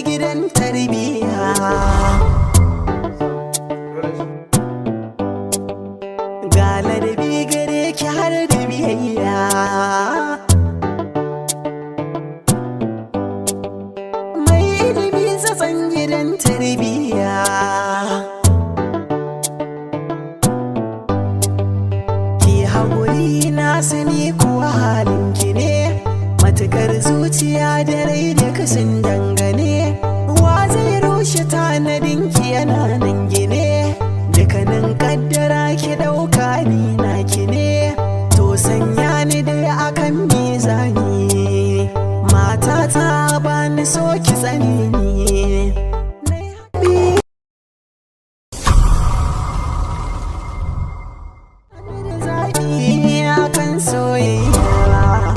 gidan tarbiyya. Ga ladabi gare ki har da biyayya. Mai ilimi tsatson gidan tarbiyya. Ki haƙuri na sani kuwa halinki ne, matukar zuciya da rai da kasan dangane. Wa zai rushe tanadinki yana nan gine, dukkanin kaddara ki ɗauka ni naki ne. To sanya ni dai akan mizani, matata bani so ki tsani ni. Akan soyayya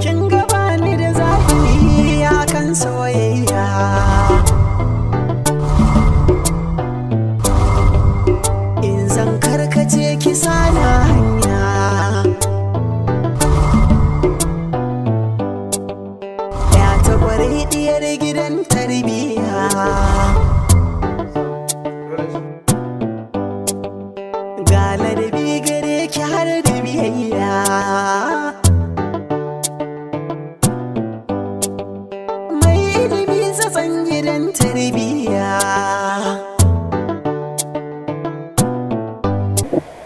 kin gaba ni da zaɓi akan soyayya. In zan karkace ki sana hanya, ya ta kwarai diyar gidan tarbiyya. Ga ladabi gare ki har da biyayya. Mai ilimi tsatson gidan tarbiyya.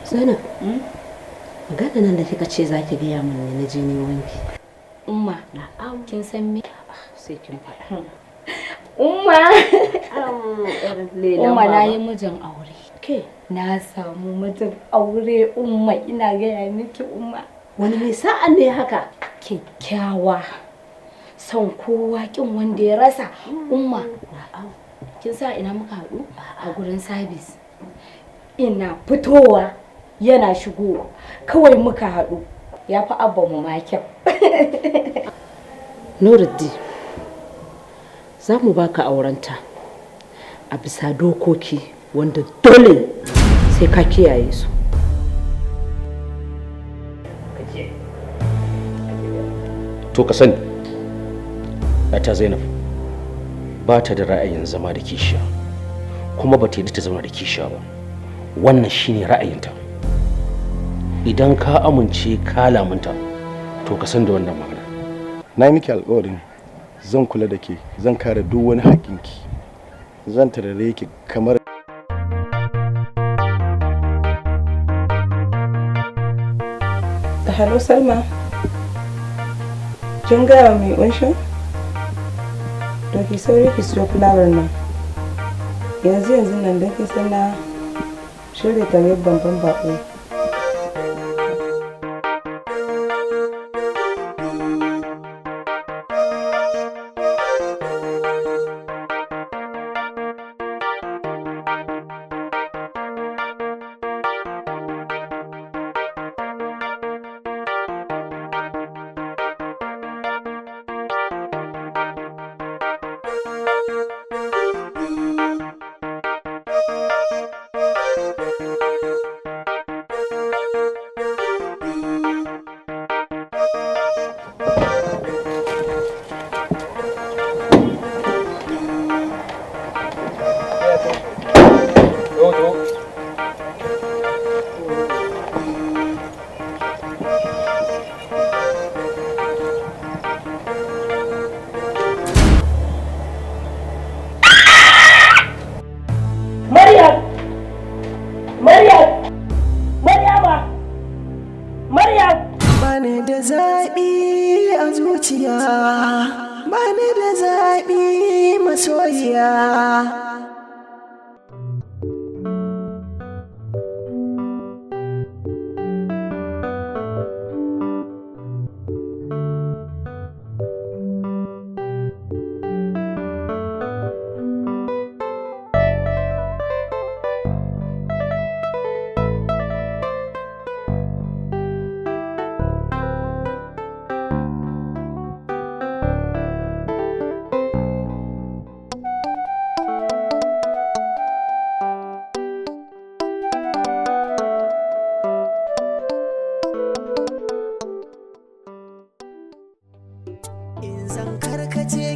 Zainab, magana nan da kika ce za ki gaya min ne na je ni wanki. Umma, kin san me? Sai kin faɗa. Umma, Umma Umma na yi mijin aure. Na samu mijin aure Umma, ina gaya miki Umma. Wani mai sa'an ne haka? Kyakkyawa, son kowa kin wanda ya rasa. Umma, kin sa ina muka haɗu? A gurin sabis. Ina fitowa yana shigowa, kawai muka haɗu. Ya fi abba mu ma kyau. Nuruddin, za mu baka aurenta a bisa dokoki wanda dole sai ka kiyaye su. To ka sani, ta Zainab ba ta da ra'ayin zama da kishiya, kuma ba ta yi ta zama da kishiya ba. Wannan shine ra'ayinta. Idan ka amince ka lamunta, to ka san da wannan magana. Na yi miki alƙawarin zan kula da ke, zan kare duk wani haƙƙinki, zan tarare ki kamar. Hello Salma, kin gaya mai ƙunshin? To ki sauri ki siyo fulawar nan. Yanzu nan da ke sana shirya tare babban baƙo. Bani da zaɓi masoyiya.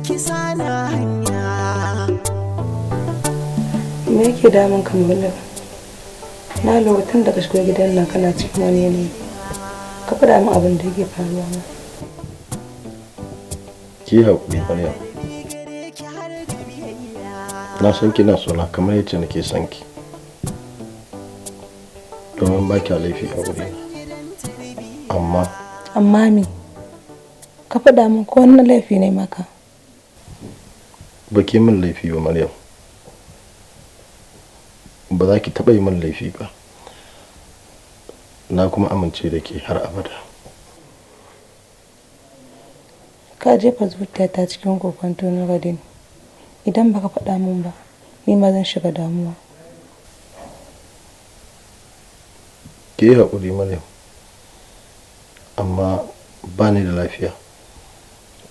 ki sana hanya. Me yake damun ka Maulana? Na lura tun daga shigo gidan nan kana cikin wani yanayi. Ka faɗa min abin da yake faruwa ma. Ki haƙuri Maryam. Na san kina sona kamar yadda nake son ki. Domin ba ki laifi a wurina. Amma me? Ka faɗa min ko wannan laifi ne maka? Ba ki min laifi ba Maryam. Ba za ki taɓa yi min laifi ba. Na kuma amince da ke har abada. Ka jefa zuciyata cikin kokonto na Dadin. Idan baka faɗa min ba, ni ma zan shiga damuwa. Ki yi haƙuri Maryam. Amma ba ni da lafiya.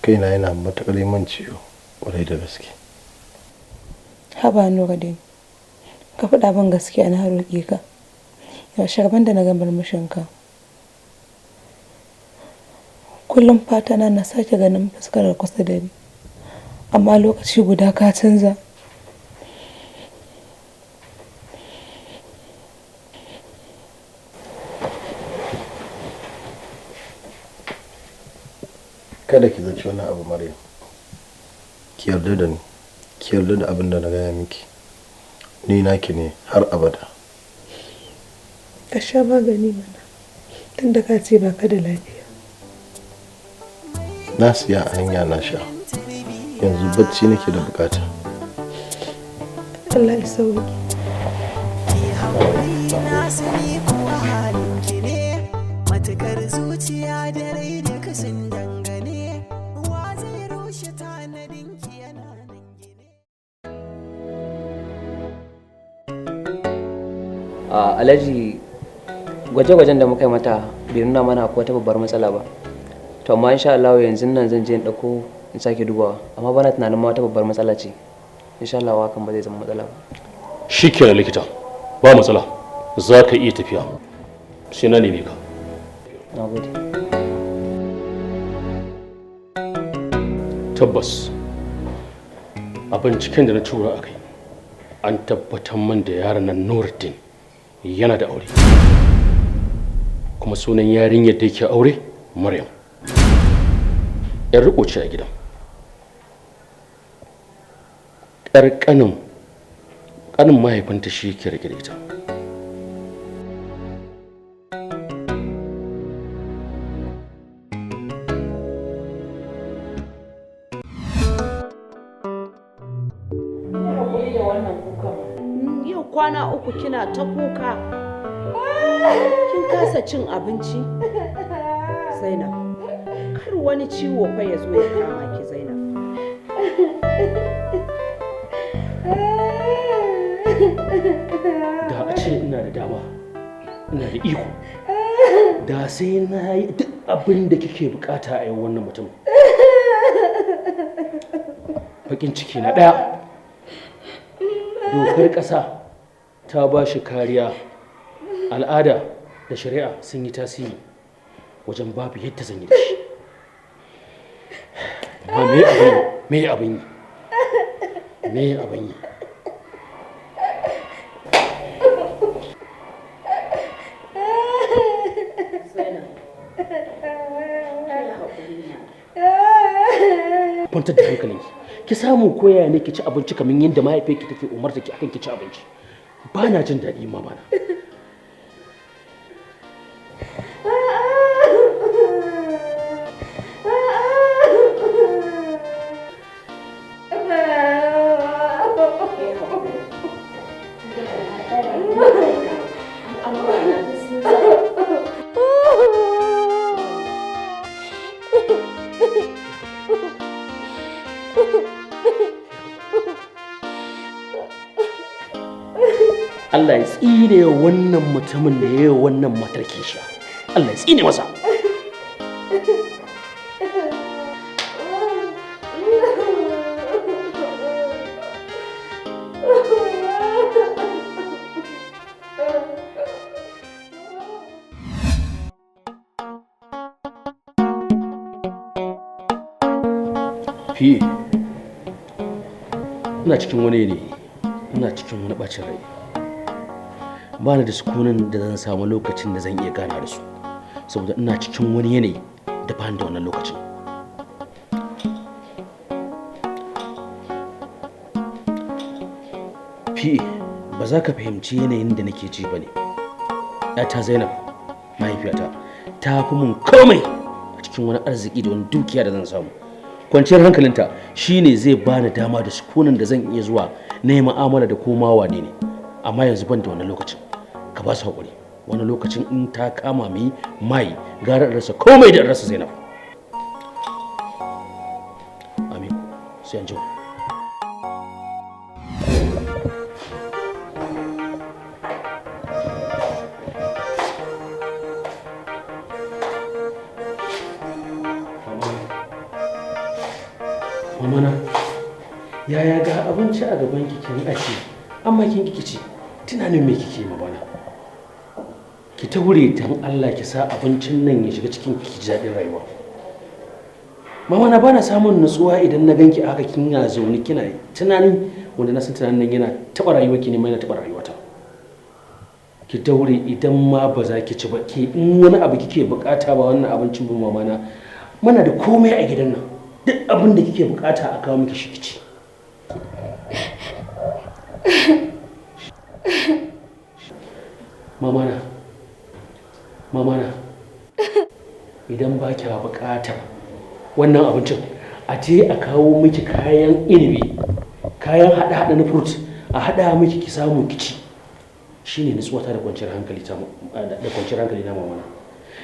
Kaina yana matuƙar min ciwo ƙwarai da gaske. Haba Nuruddin, ka faɗa min gaskiya na roƙe ka. Yaushe rabon da na ga murmushinka. Kullum fata na sake ganin fuskar kusa da ni, amma lokaci guda ka canza. Kada ki zaci wani abu Maryam. Ki yarda da ni, ki yarda da abin da na gaya miki. Ni naki ne har abada. Ka sha magani mana, tunda ka ce ba ka da lafiya. Na siya a hanya na sha. Yanzu bacci nake da bukata. Allah ya sauke. Ki haƙuri na sani kuwa halin ki ne, matukar zuciya da rai duka sun dangane, wa zai rushe tanadin ki yana nan gine. Alhaji, gwaje-gwajen da muka yi mata bai nuna mana akwai wata babbar matsala ba. To amma insha Allah yanzu nan zan je in dauko in sake dubawa, amma bana tunanin ma wata babbar matsala ce. Insha Allah hakan ba zai zama matsala ba. Shikenan likita, ba matsala, za ka iya tafiya. Sai na neme ka. Nagode. Tabbas a binciken da na tura a kai an tabbatar min da yaron nan Nuruddin yana da aure, kuma sunan yarinyar da yake aure Maryam. Yar riko ce a gidan. Ƙanin mahaifinta shi yake rike da ita. Yau kwana uku kina ta kuka. Kin kasa cin abinci? Zainab, kar wani ciwo fa ya zo ya kama ki Zainab. Da a ce ina da dama, ina da iko, da sai na yi duk abin da kike bukata a yau wannan mutum. Bakin ciki na ɗaya, dokar ƙasa ta ba shi kariya, al'ada da shari'a sun yi tasiri wajen babu yadda zan yi da shi. Amma me abin yi? Kwantar da hankalinki, ki samu koya ne ki ci abinci kamar yadda mahaifiyarki take umarta ki akan ki ci abinci. Ba na jin daɗi mama na. Allah ya tsine wannan mutumin da ya yi wannan matar kishiya. Allah ya tsine masa. Fi ina cikin wani ne, ina cikin wani bacin rai. Ba ni da sukunin da zan samu lokacin da zan iya gana da su, saboda ina cikin wani yanayi da ba da wannan lokacin. Fi ba za ka fahimci yanayin da nake ji ba ne. ‘Yata Zainab, mahaifiyata, ta fi mun komai a cikin wani arziki da wani dukiya da zan samu. Kwanciyar hankalinta shine zai bani dama da sukunin da zan iya zuwa na yi mu'amala da koma wane ne. Amma yanzu ban da wannan lokacin. Ka ba su haƙuri. Wani lokacin in ta kama mai gara in rasa komai da in rasa Zainab. Amin. Sai an jima. Mamana, yaya ga abinci a gaban kin ake, amma kin kike ci, tunanin me kike ma bana? Ki ta wure dan Allah ki sa abincin nan ya shiga cikin ki ji daɗin rayuwa. Mamana bana samun nutsuwa idan na ganki haka kin yana zaune kina tunani wanda na san tunanin nan yana taɓa rayuwar ki ne mai na taɓa rayuwata. Ki daure idan ma ba za ki ci ba, ki in wani abu kike bukata ba wannan abincin ba mamana, muna da komai a gidan nan. Duk abin da kike bukata a kawo miki shi kici. Mamana, idan ba kya bukata wannan abincin, a je a kawo miki kayan inibi, kayan hada na fruit, a hada miki ki samu kici. Shine nutsuwata da kwanciyar hankali na mamana.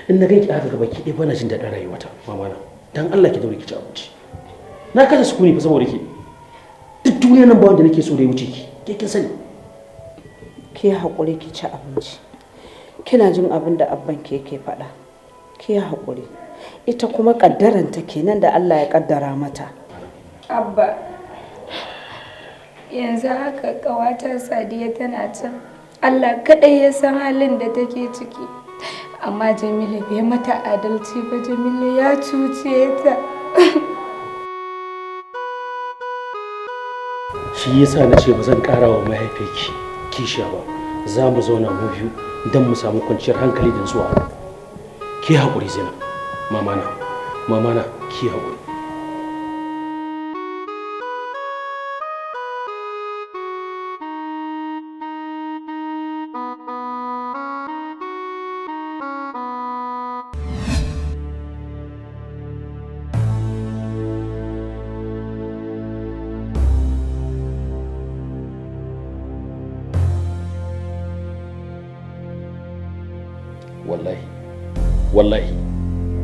In na ganki aka gaba ki dai bana jin daɗin rayuwata mamana. Dan Allah ki daure ki ci abinci. Na kasa sukuni fa saboda ke. Duk duniyar nan ba wanda nake so da ya wuce ki. Ke kin sani. Ki haƙuri ki ci abinci. Kina jin abin da abban ke faɗa. Ki haƙuri. Ita kuma kaddaranta kenan da Allah ya kaddara mata. Abba, yanzu haka ƙawata Sadiya tana can. Allah kaɗai ya san halin da take ciki. Amma Jamilu bai mata adalci ba, Jamilu ya cuce ta. Shi yasa na ce ba zan ƙara wa mahaifiyarki kishiya ba. Za mu zauna mu biyu don mu samu kwanciyar hankali da nutsuwa. Ki haƙuri Zainab, mamana ki haƙuri.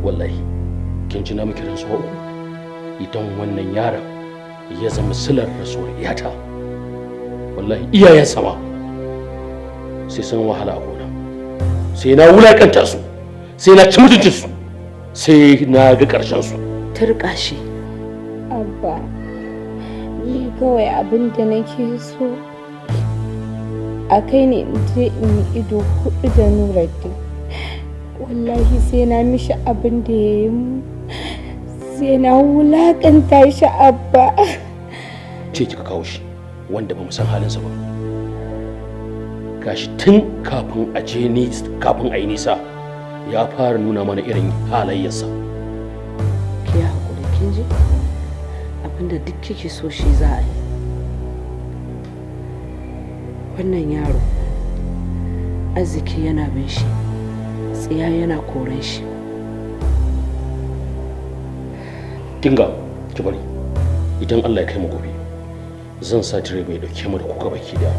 wallahi kin ji na miki rantsuwa uku idan wannan yaron ya zama silar rasuwar iyata wallahi iyayen sama sai sun wahala a gona, sai na wulakanta su, sai na ci mutuncin su, sai na ga ƙarshen su. Turƙa shi. Abba, ni kawai abin da nake so a kai ne in je in yi ido hudu da Nuruddin. Wallahi sai na mishi abin da ya yi mu, sai na wulakanta shi Abba. Ce kika kawo shi wanda ba mu san halinsa ba. Gashi tun kafin a yi nisa ya fara nuna mana irin halayyarsa. Ki haƙuri kin ji? Abinda duk kike so shi za a yi. Wannan yaro arziki yana bin shi, tsiya yana koran shi. Kinga ki bari idan Allah ya kai mu gobe zan sa direba ya dauke mu da kuka baki da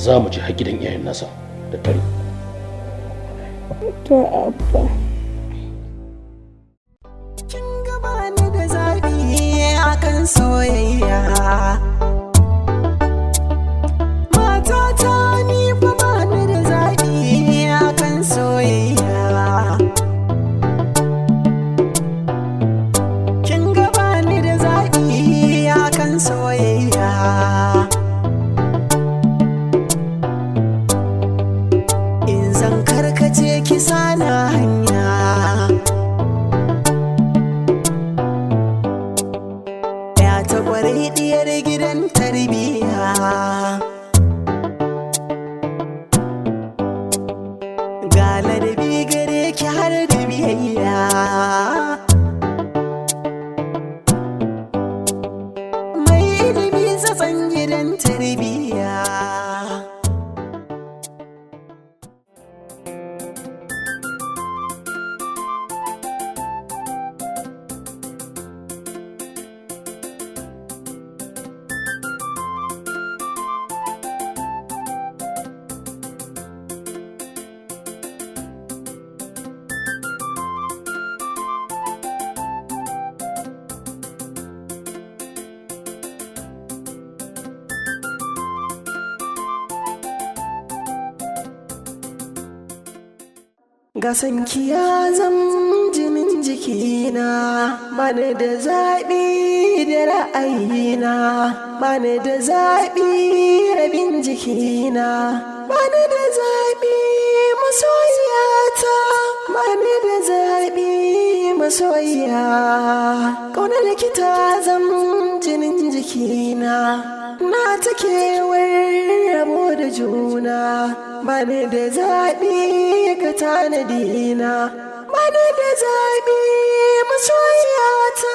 za mu je har gidan iyayen nasa da tare. To Abba. Kin gaba ni da zabi akan soyayya. Matata ni fa ba ni da zabi akan soyayya. Kin gaba ni da zabi akan soyayya. In zan karkace ki sana hanya. kwarai diyar gidan tarbiya. Ga ladabi gare ki har da biyayya. Mai ilimi tsatson gidan tarbiya. Gasanki ya zam jinin jikina, bani da zaɓi da ra'ayina, bani da zaɓi rabin jikina, bani da zaɓi masoyiyata, bani da zaɓi masoyiya. Ƙaunar ki ta zam jinin jikina, na ta kewar rabo da juna, bani da zaɓi ka tanadina, bani da zaɓi masoyiyata.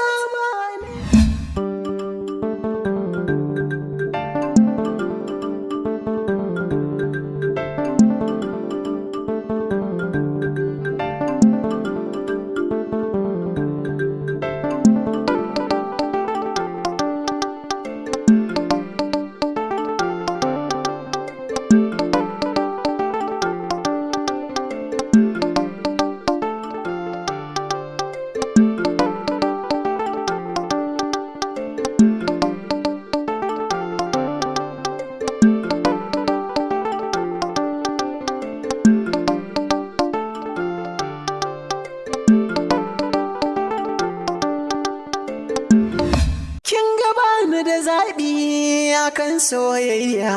Akan soyayya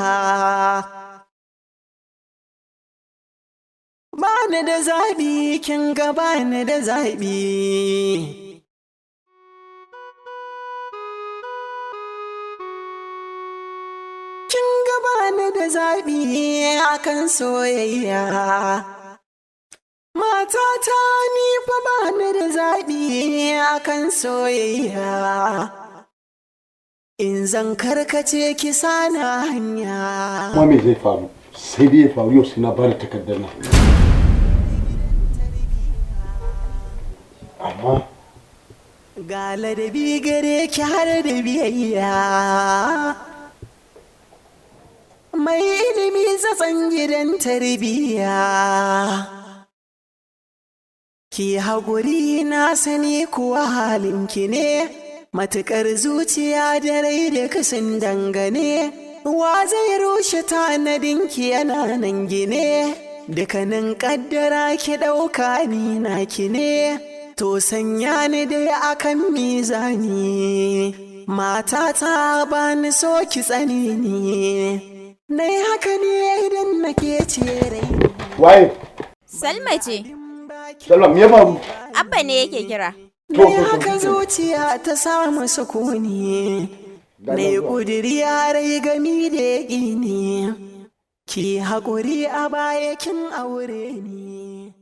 bani da zaɓi, kin ga bani da zaɓi. Kin ga bani da zaɓi akan soyayya. Matata ni fa bani da zaɓi akan soyayya. In zan karkace ki sana hanya. Kuma me zai faru? Sai dai ya faru yau sai na bada takardar nan. Amma ga ladabi gare ki har da biyayya. Mai ilimi tsatson gidan tarbiya. Ki haƙuri na sani kuwa halinki ne. Matuƙar zuciya da rai da kasan dangane, wa zai rushe tanadinki yana nan gine, dukanin ƙaddara ki ɗauka ni na ki ne, to sanya ni dai akan mizani, matata ba ni so ki tsani ni, na yi haka ne idan nake ce rai. Waye? Salma ce. Salma me faru? Abba ne yake kira. Mai haka zuciya ta samu sukuni, mai ƙudiri ya rai gami da yaƙini, ki haƙuri a baya kin aure ni.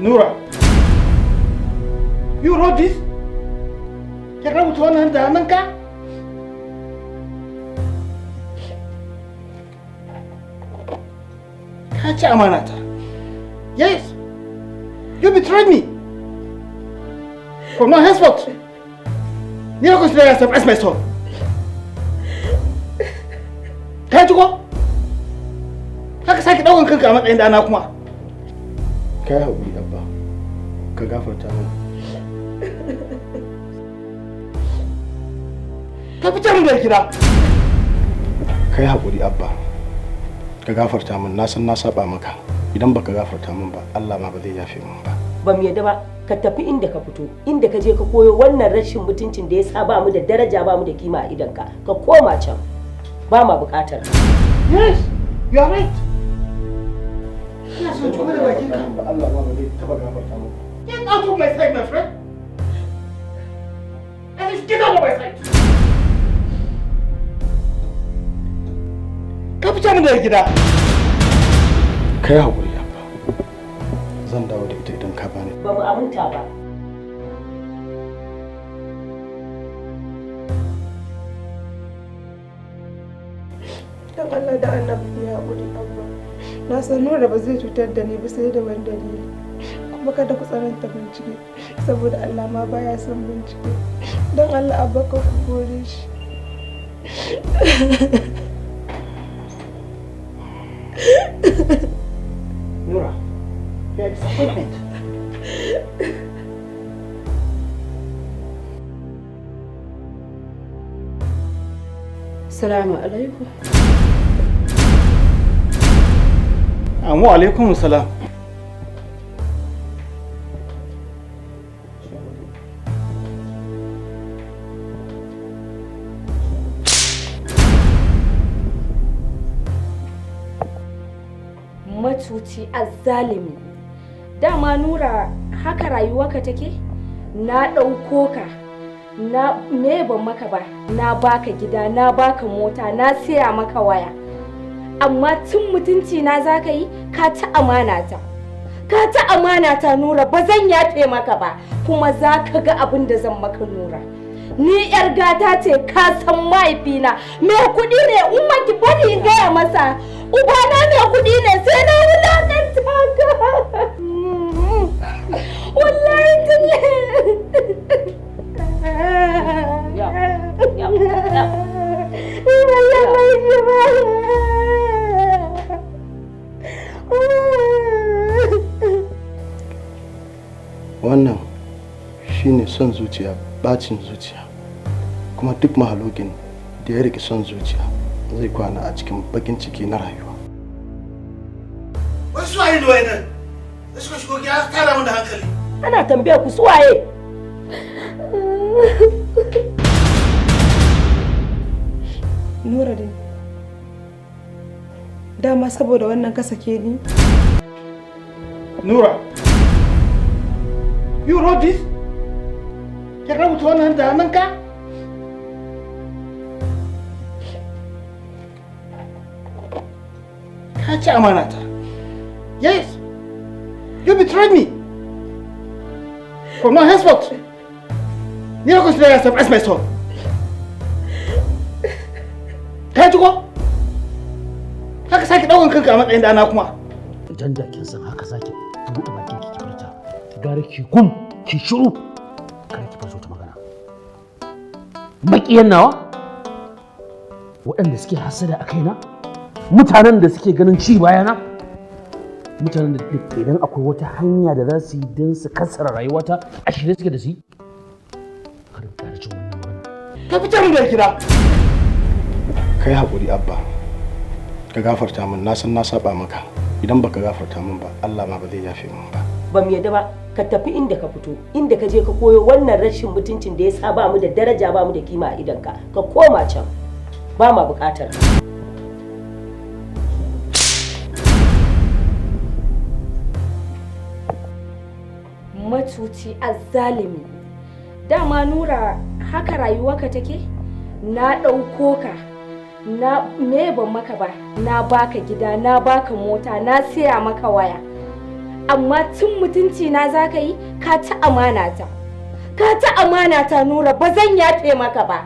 Nura, you wrote this? Ka rubuta wannan da hannunka? Ka ci amanata. Yes, you betrayed me. From now henceforth, you don't consider yourself as my son. Ka ji ko? Haka sake ɗaukan kanka a matsayin ɗana kuma. Ka yi haƙuri abba, ka gafarta min. Ka fitar min daga gida. Ka yi haƙuri abba, ka gafarta min. Na san na saba maka. Idan baka gafarta min ba, Allah ma ba zai yafe min ba. Ba mu yadda ba, ka tafi inda ka fito, inda ka je ka koyo wannan rashin mutuncin da ya sa ba mu da daraja ba mu da kima a idanka. Ka koma can. Ba ma buƙatar. Yes, you are right. Ina son tuba da bakinka. Allah ma ba zai taɓa gafarta min. Get out of my sight, my friend. I just get out of my sight. Ka fita min daga gida. Ka yi haƙuri abba, zan dawo da ita idan ka bani. Ba mu aminta ba. Dan Allah da Annabi ya haƙuri abba. Na san Nura ba zai cutar da ni ba sai da wani dalili. Kuma kada ku tsananta bincike saboda Allah ma baya son bincike. Dan Allah abba ka ku kore shi. Nura, you are a disappointment. Assalamu alaikum. Wa alaikum salam. Macuci azzalimi. Dama Nura haka rayuwarka take? Na ɗauko ka. Na me ban maka ba? Na baka gida, na baka mota, na siya maka waya. Amma tun mutunci na zaka yi, ka ci amanata. Ka ci amanata Nura, ba zan yafe maka ba. Kuma za ka ga abin da zan maka Nura. Ni yar gata ce, ka san mahaifina. Me kuɗi ne, umma ki bari in gaya masa. Ubana mai kuɗi ne, sai na wulakanta ka. Wallahi tallahi. Wannan shine son zuciya, bacin zuciya. Kuma duk mahalogin da ya rike son zuciya zai kwana a cikin bakin ciki na rayuwa. Wasu waye ne wayannan? Da suka shigo gida tara mun da hankali. Ana tambaya ku su waye? Nura dai. Dama saboda wannan ka sake ni. Nura, you wrote this? Ka rubuta wannan da hannunka? Ka ci amanata. Yes, you betrayed me. From now henceforth, you don't consider yourself as my son. Ka ji ko? Haka sake ɗaukan kanka a matsayin ɗana kuma. Idan da kin san haka zaki buɗe bakin ki furta. Gare ki gum ki shiru. Kar ki farso ta magana. Maƙiyan nawa? Waɗanda suke hasada a kaina? Mutanen da suke ganin ci bayana? Mutanen da idan akwai wata hanya da za su yi don su kassara rayuwata a shirye suke da su yi? Kar ki ƙara jin wannan magana. Ka fitar min daga gida. Ka yi haƙuri abba, ka gafarta min. Na san na saba maka. Idan baka gafarta min ba, Allah ma ba zai yafe min ba. Ba mu yadda ba, ka tafi inda ka fito, inda ka je ka koyo wannan rashin mutuncin da ya sa ba mu da daraja ba mu da kima a idanka. Ka koma can. Ba ma buƙatar. Macuci azzalimi. Dama Nura haka rayuwarka take? Na ɗauko ka. Na me ban maka ba? Na baka gida, na baka mota, na siya maka waya. amma cin mutunci na za ka yi, ka ci amana ta. Ka ci amana ta Nura, ba zan yafe maka ba.